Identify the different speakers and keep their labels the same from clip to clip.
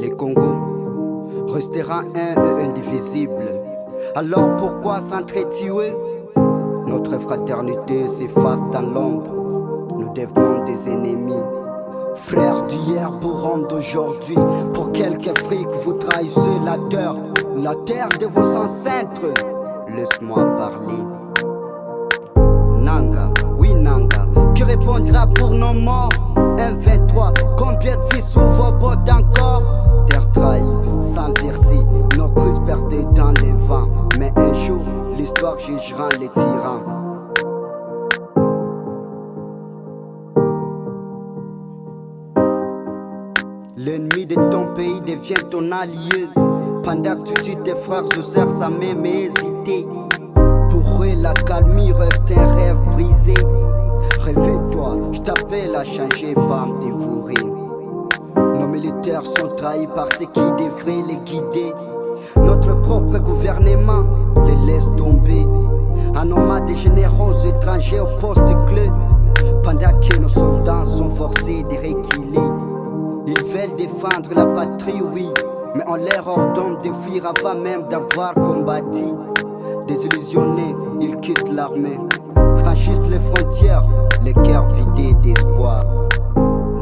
Speaker 1: Les Congos restera un et indivisible. Alors pourquoi s'entretuer? Notre fraternité s'efface dans l'ombre. Nous devenons des ennemis. Frères d'hier, bourrons d'aujourd'hui. Pour quelques fric, vous trahissez la terre de vos ancêtres. Laisse-moi parler. Nanga, oui Nanga, qui répondra pour nos morts? M23, combien de vies sous vos bottes encore? Terre trahie, sans verser, nos crues perdues dans les vents. Mais un jour, l'histoire jugera les tyrans. L'ennemi de ton pays devient ton allié. Pendant que tu tues tes frères, osèrent sans même hésiter. Pour eux, la calmie reste un rêve brisé. Réveille-toi, je t'appelle à changer, pas me dévorer. Nos militaires sont trahis par ceux qui devraient les guider. Notre propre gouvernement les laisse tomber. Un nomade de généraux étrangers au poste clé. Pendant que nos soldats sont forcés de reculer. Ils veulent défendre la patrie, oui, mais on leur ordonne de fuir avant même d'avoir combattu. Désillusionnés, ils quittent l'armée, franchissent les frontières, les cœurs vidés d'espoir.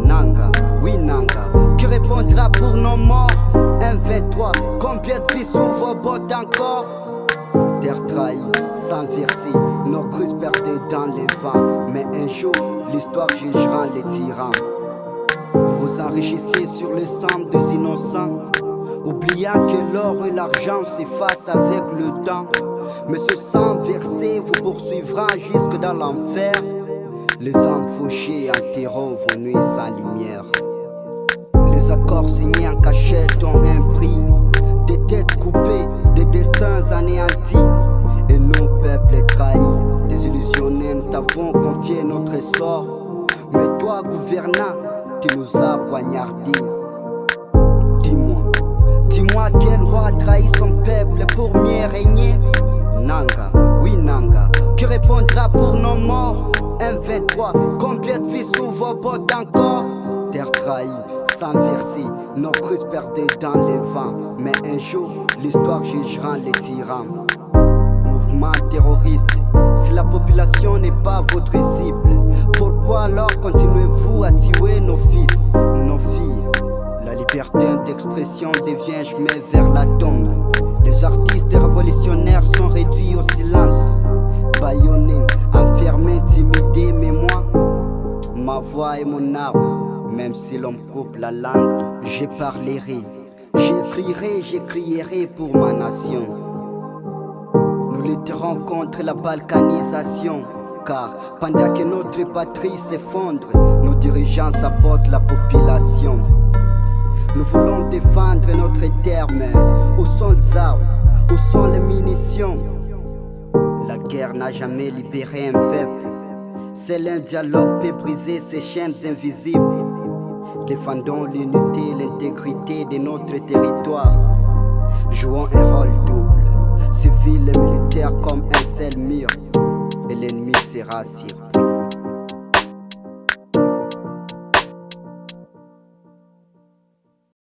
Speaker 1: Nanga, oui Nanga, qui répondra pour nos morts? M23, combien de vies sous vos bottes encore? Terre trahie, sans verser, nos crues perdues dans les vents. Mais un jour, l'histoire jugera les tyrans. Vous vous enrichissez sur le sang des innocents, oubliant que l'or et l'argent s'effacent avec le temps. Mais ce sang versé vous poursuivra jusque dans l'enfer. Les âmes fauchées enterreront vos nuits sans lumière. Les accords signés en cachette ont un prix. Des têtes coupées, des destins anéantis. Et nos peuples trahis, désillusionnés, nous t'avons confié notre sort. Mais toi, gouvernant, tu nous as poignardés. Dis-moi quel roi a trahi son peuple pour mieux régner? Nanga, oui Nanga, qui répondra pour nos morts? M23, combien de vies sous vos bottes encore? Terre trahie, sans verser, nos crues perdues dans les vents. Mais un jour, l'histoire jugera les tyrans. Mouvement terroriste, si la population n'est pas votre cible, pourquoi alors continuez-vous à tuer nos fils, nos filles? La liberté d'expression devient chemin vers la tombe. Les artistes révolutionnaires sont réduits au silence, bâillonnés, enfermés, intimidés. Mais moi, ma voix est mon arme. Même si l'on me coupe la langue, je parlerai, j'écrirai pour ma nation. Nous lutterons contre la balkanisation, car pendant que notre patrie s'effondre, nos dirigeants sabotent la population. Nous voulons défendre notre terre, mais où sont les armes? Où sont les munitions? La guerre n'a jamais libéré un peuple. Seul un dialogue peut briser ces chaînes invisibles. Défendons l'unité, l'intégrité de notre territoire. Jouons un rôle double, civil et militaire comme un seul mur. Et l'ennemi sera surpris.